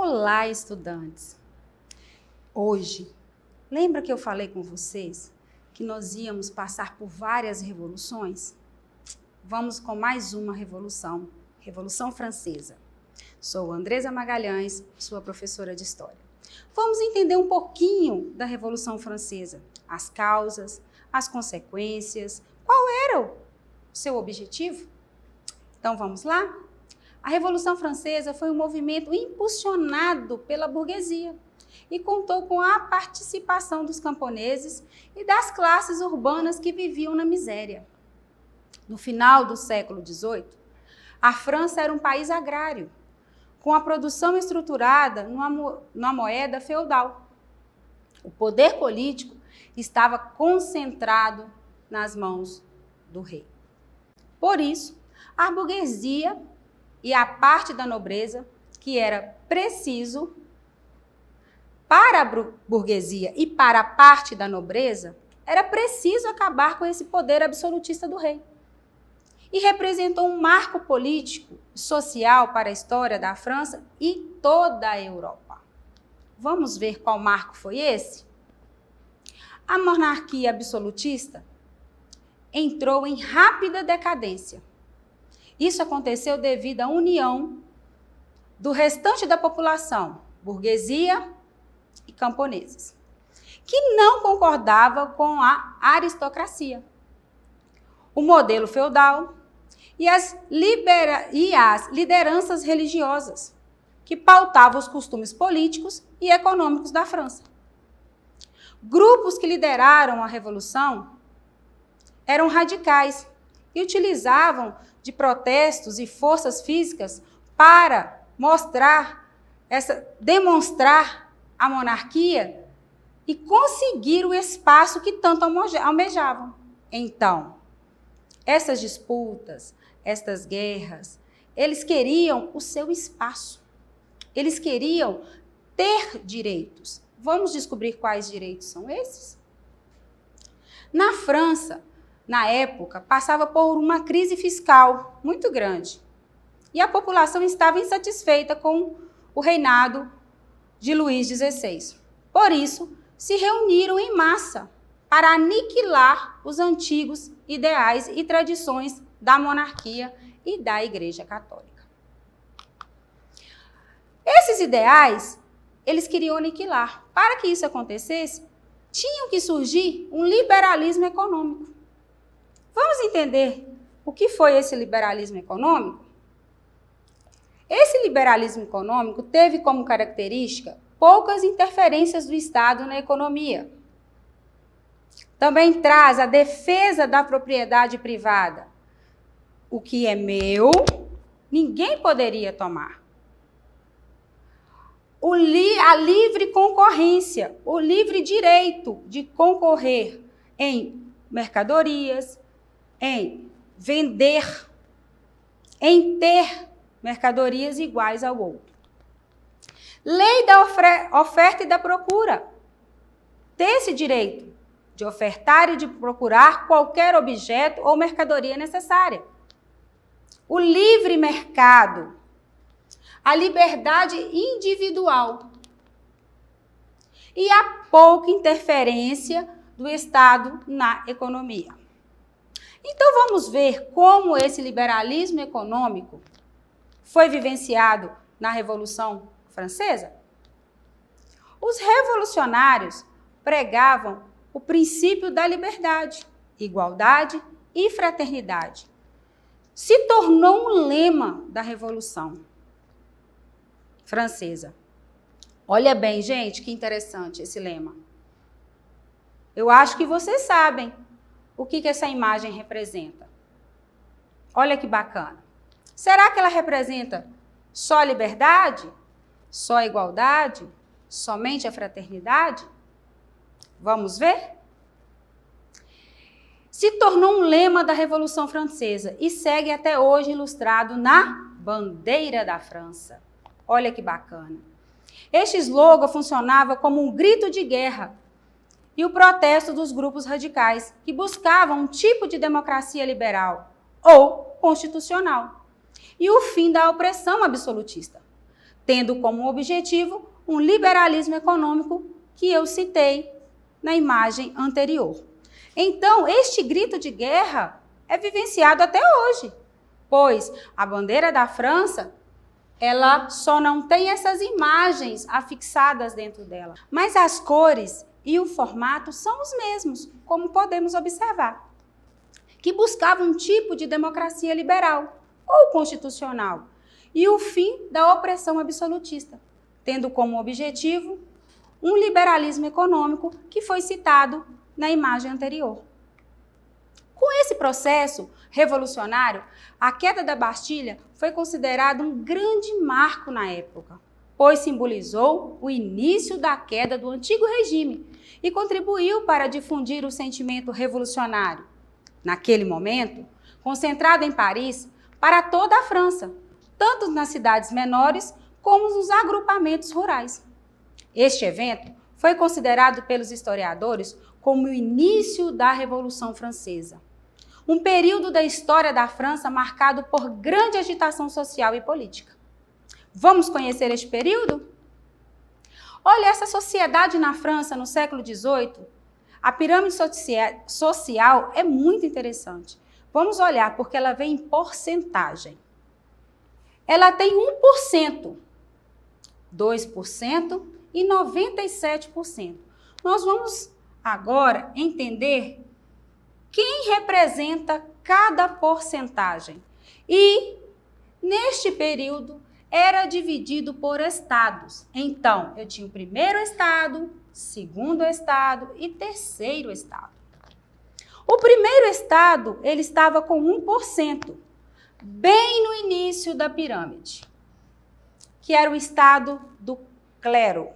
Olá, estudantes! Hoje, lembra que eu falei com vocês que nós íamos passar por várias revoluções? Vamos com mais uma revolução, Revolução Francesa. Sou Andresa Magalhães, sua professora de História. Vamos entender um pouquinho da Revolução Francesa, as causas, as consequências, qual era o seu objetivo? Então vamos lá? A Revolução Francesa foi um movimento impulsionado pela burguesia e contou com a participação dos camponeses e das classes urbanas que viviam na miséria. No final do século XVIII, a França era um país agrário, com a produção estruturada numa moeda feudal. O poder político estava concentrado nas mãos do rei. Por isso, a burguesia e a parte da nobreza, que era preciso para a burguesia e para a parte da nobreza, era preciso acabar com esse poder absolutista do rei. E representou um marco político e social para a história da França e toda a Europa. Vamos ver qual marco foi esse? A monarquia absolutista entrou em rápida decadência. Isso aconteceu devido à união do restante da população, burguesia e camponeses, que não concordava com a aristocracia, o modelo feudal e as lideranças religiosas, que pautavam os costumes políticos e econômicos da França. Grupos que lideraram a Revolução eram radicais e utilizavam de protestos e forças físicas para demonstrar a monarquia e conseguir o espaço que tanto almejavam. Então, essas disputas, estas guerras, eles queriam o seu espaço. Eles queriam ter direitos. Vamos descobrir quais direitos são esses? Na França, na época, passava por uma crise fiscal muito grande. E a população estava insatisfeita com o reinado de Luís XVI. Por isso, se reuniram em massa para aniquilar os antigos ideais e tradições da monarquia e da Igreja Católica. Esses ideais, eles queriam aniquilar. Para que isso acontecesse, tinha que surgir um liberalismo econômico. Vamos entender o que foi esse liberalismo econômico? Esse liberalismo econômico teve como característica poucas interferências do Estado na economia. Também traz a defesa da propriedade privada. O que é meu, ninguém poderia tomar. A livre concorrência, o livre direito de concorrer em mercadorias, em vender, em ter mercadorias iguais ao outro. Lei da oferta e da procura. Ter esse direito de ofertar e de procurar qualquer objeto ou mercadoria necessária. O livre mercado. A liberdade individual. E a pouca interferência do Estado na economia. Então, vamos ver como esse liberalismo econômico foi vivenciado na Revolução Francesa? Os revolucionários pregavam o princípio da liberdade, igualdade e fraternidade. Se tornou um lema da Revolução Francesa. Olha bem, gente, que interessante esse lema. Eu acho que vocês sabem o que essa imagem representa. Olha que bacana. Será que ela representa só a liberdade? Só a igualdade? Somente a fraternidade? Vamos ver? Se tornou um lema da Revolução Francesa e segue até hoje ilustrado na bandeira da França. Olha que bacana. Este slogan funcionava como um grito de guerra e o protesto dos grupos radicais que buscavam um tipo de democracia liberal ou constitucional e o fim da opressão absolutista. tendo como objetivo um liberalismo econômico que eu citei na imagem anterior. Então, este grito de guerra é vivenciado até hoje, pois a bandeira da França, ela só não tem essas imagens afixadas dentro dela, mas as cores e o formato são os mesmos, como podemos observar, que buscavam um tipo de democracia liberal ou constitucional e o fim da opressão absolutista, tendo como objetivo um liberalismo econômico que foi citado na imagem anterior. Com esse processo revolucionário, a queda da Bastilha foi considerada um grande marco na época, pois simbolizou o início da queda do antigo regime e contribuiu para difundir o sentimento revolucionário, naquele momento, concentrado em Paris, para toda a França, tanto nas cidades menores como nos agrupamentos rurais. Este evento foi considerado pelos historiadores como o início da Revolução Francesa, um período da história da França marcado por grande agitação social e política. Vamos conhecer este período? Olha, essa sociedade na França no século XVIII, a pirâmide social é muito interessante. Vamos olhar porque ela vem em porcentagem. Ela tem 1%, 2% e 97%. Nós vamos agora entender quem representa cada porcentagem. E, neste período, era dividido por estados. Então, eu tinha o primeiro estado, segundo estado e terceiro estado. O primeiro estado, ele estava com 1%, bem no início da pirâmide, que era o estado do clero.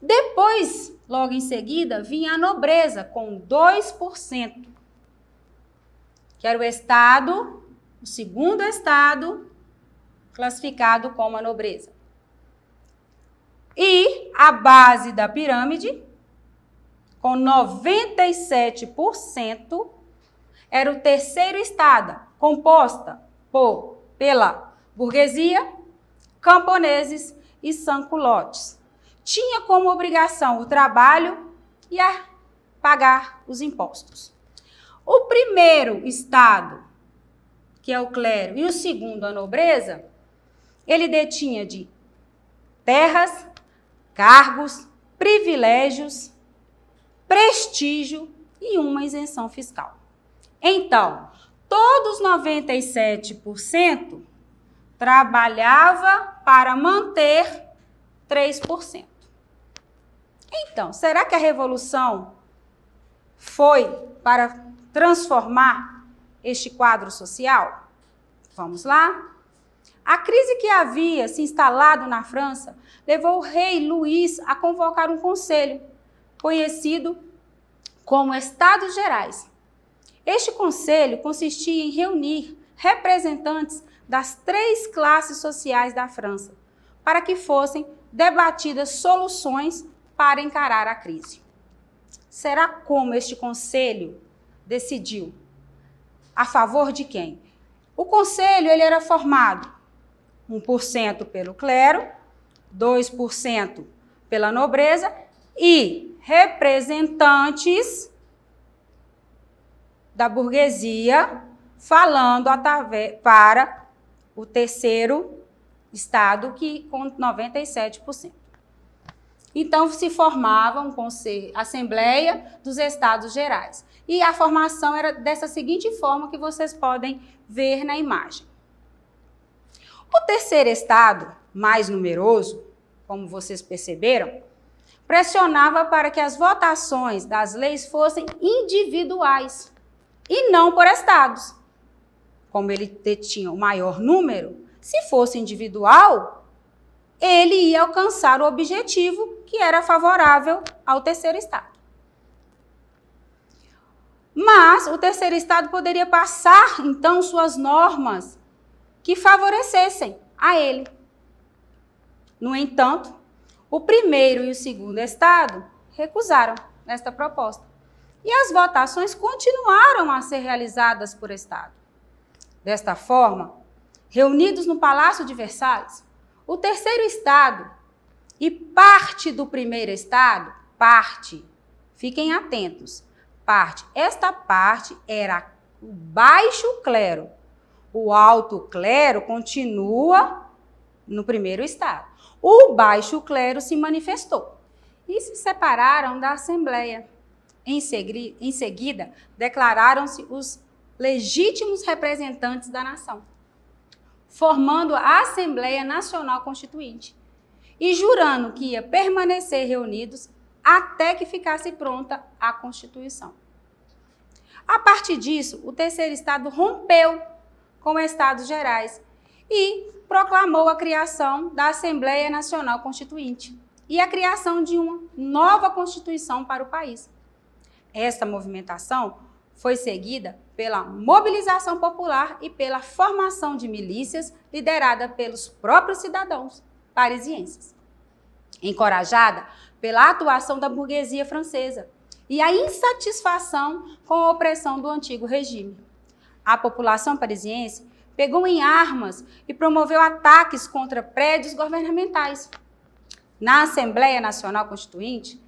Depois, logo em seguida, vinha a nobreza, com 2%, que era o segundo estado, classificado como a nobreza. E a base da pirâmide, com 97%, era o terceiro estado, composta pela burguesia, camponeses e sans-culottes. Tinha como obrigação o trabalho e a pagar os impostos. O primeiro estado, que é o clero, e o segundo, a nobreza, ele detinha de terras, cargos, privilégios, prestígio e uma isenção fiscal. Então, todos os 97% trabalhava para manter 3%. Então, será que a revolução foi para transformar este quadro social? Vamos lá? A crise que havia se instalado na França levou o rei Luís a convocar um conselho, conhecido como Estados Gerais. Este conselho consistia em reunir representantes das 3 classes sociais da França, para que fossem debatidas soluções para encarar a crise. Será como este conselho decidiu? A favor de quem? O conselho ele era formado 1% pelo clero, 2% pela nobreza e representantes da burguesia falando para o terceiro estado, que com 97%. Então, se formava um conselho, Assembleia dos Estados Gerais. E a formação era dessa seguinte forma que vocês podem ver na imagem. O terceiro estado, mais numeroso, como vocês perceberam, pressionava para que as votações das leis fossem individuais e não por estados. Como ele detinha o maior número, se fosse individual, ele ia alcançar o objetivo que era favorável ao terceiro estado. Mas o terceiro estado poderia passar, então, suas normas que favorecessem a ele. No entanto, o primeiro e o segundo estado recusaram esta proposta. E as votações continuaram a ser realizadas por estado. Desta forma, reunidos no Palácio de Versalhes, o terceiro estado e parte do primeiro estado, parte, fiquem atentos, parte, esta parte era o baixo clero. O alto clero continua no primeiro estado. O baixo clero se manifestou e se separaram da Assembleia. Em seguida, declararam-se os legítimos representantes da nação, formando a Assembleia Nacional Constituinte e jurando que ia permanecer reunidos até que ficasse pronta a Constituição. A partir disso, o terceiro estado rompeu com os Estados Gerais e proclamou a criação da Assembleia Nacional Constituinte e a criação de uma nova Constituição para o país. Esta movimentação foi seguida pela mobilização popular e pela formação de milícias liderada pelos próprios cidadãos parisienses, encorajada pela atuação da burguesia francesa e a insatisfação com a opressão do antigo regime. A população parisiense pegou em armas e promoveu ataques contra prédios governamentais. Na Assembleia Nacional Constituinte,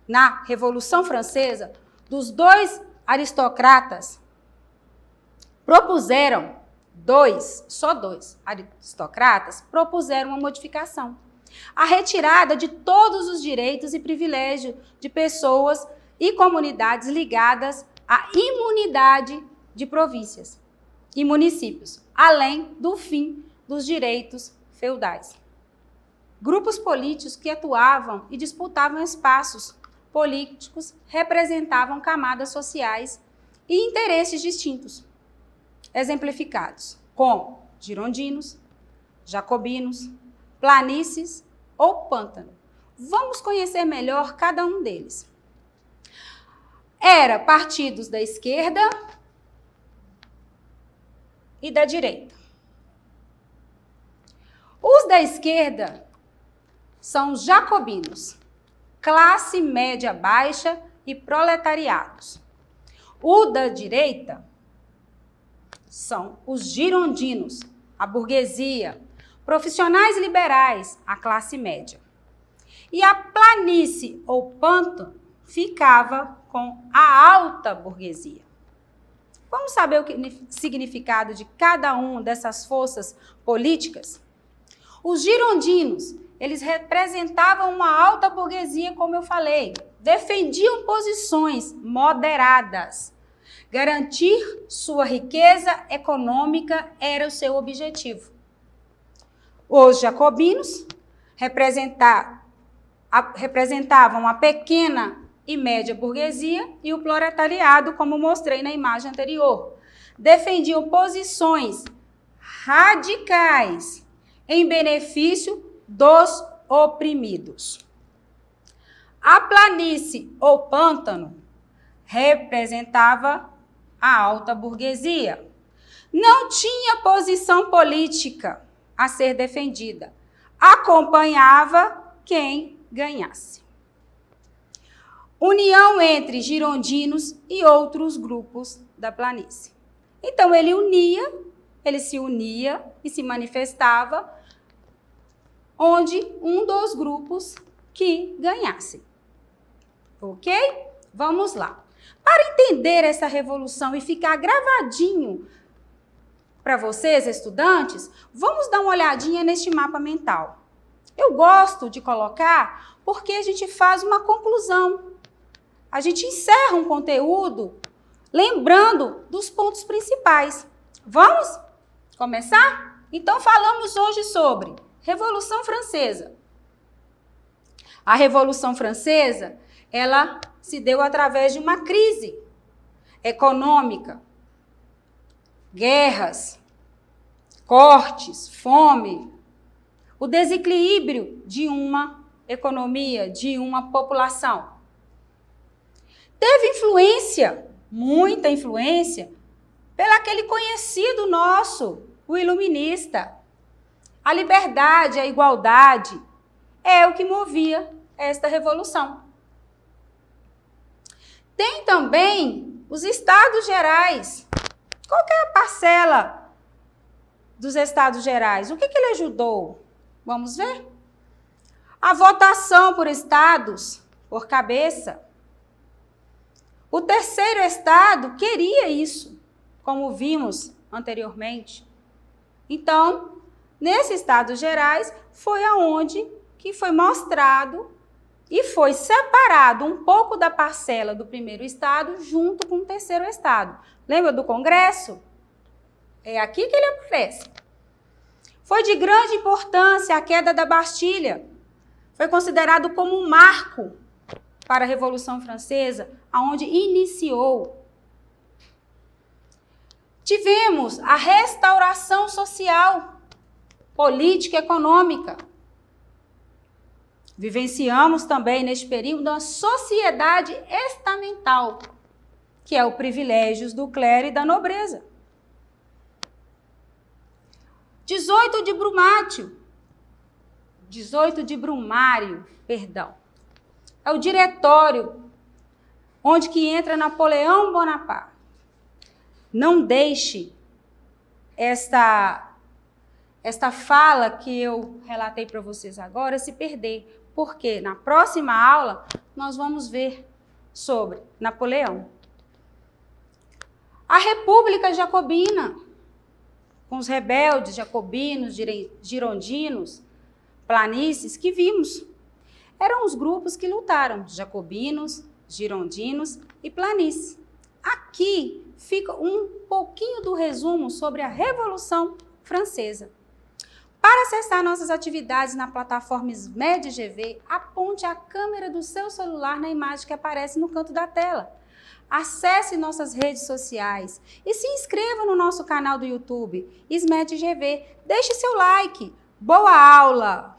na Revolução Francesa, dos dois aristocratas só dois aristocratas propuseram uma modificação. A retirada de todos os direitos e privilégios de pessoas e comunidades ligadas à imunidade de províncias e municípios, além do fim dos direitos feudais. Grupos políticos que atuavam e disputavam espaços políticos representavam camadas sociais e interesses distintos, exemplificados como girondinos, jacobinos, planícies ou pântano. Vamos conhecer melhor cada um deles. Eram partidos da esquerda e da direita. Os da esquerda são os jacobinos, classe média baixa e proletariados. O da direita são os girondinos, a burguesia, profissionais liberais, a classe média. E a planície ou pântano ficava com a alta burguesia. Vamos saber o significado de cada uma dessas forças políticas? Os girondinos, eles representavam uma alta burguesia, como eu falei, defendiam posições moderadas. Garantir sua riqueza econômica era o seu objetivo. Os jacobinos representavam a pequena e média burguesia e o proletariado, como mostrei na imagem anterior. Defendiam posições radicais em benefício dos oprimidos. A planície ou pântano representava a alta burguesia. Não tinha posição política a ser defendida. Acompanhava quem ganhasse. União entre girondinos e outros grupos da planície. Então, ele se unia e se manifestava onde um dos grupos que ganhasse. Ok? Vamos lá. Para entender essa revolução e ficar gravadinho para vocês, estudantes, vamos dar uma olhadinha neste mapa mental. Eu gosto de colocar porque a gente faz uma conclusão. A gente encerra um conteúdo lembrando dos pontos principais. Vamos começar? Então, falamos hoje sobre Revolução Francesa. A Revolução Francesa, ela se deu através de uma crise econômica, guerras, cortes, fome, o desequilíbrio de uma economia, de uma população. Teve influência, muita influência, pelo aquele conhecido nosso, o iluminista. A liberdade, a igualdade é o que movia esta revolução. Tem também os Estados Gerais. Qual que é a parcela dos Estados Gerais? O que ele ajudou? Vamos ver? A votação por estados, por cabeça. O terceiro estado queria isso, como vimos anteriormente. Então, nesses estados gerais, foi aonde que foi mostrado e foi separado um pouco da parcela do primeiro estado junto com o terceiro estado. Lembra do Congresso? É aqui que ele aparece. Foi de grande importância a queda da Bastilha. Foi considerado como um marco para a Revolução Francesa, aonde iniciou. Tivemos a restauração social, política e econômica. Vivenciamos também neste período uma sociedade estamental, que é o privilégio do clero e da nobreza. 18 de Brumário, é o diretório onde que entra Napoleão Bonaparte. Não deixe esta fala que eu relatei para vocês agora se perder, porque na próxima aula nós vamos ver sobre Napoleão. A República Jacobina, com os rebeldes jacobinos, girondinos, planícies, que vimos. Eram os grupos que lutaram, jacobinos, girondinos e planícies. Aqui fica um pouquinho do resumo sobre a Revolução Francesa. Para acessar nossas atividades na plataforma SMED-GV, aponte a câmera do seu celular na imagem que aparece no canto da tela. Acesse nossas redes sociais e se inscreva no nosso canal do YouTube, SMED-GV. Deixe seu like. Boa aula!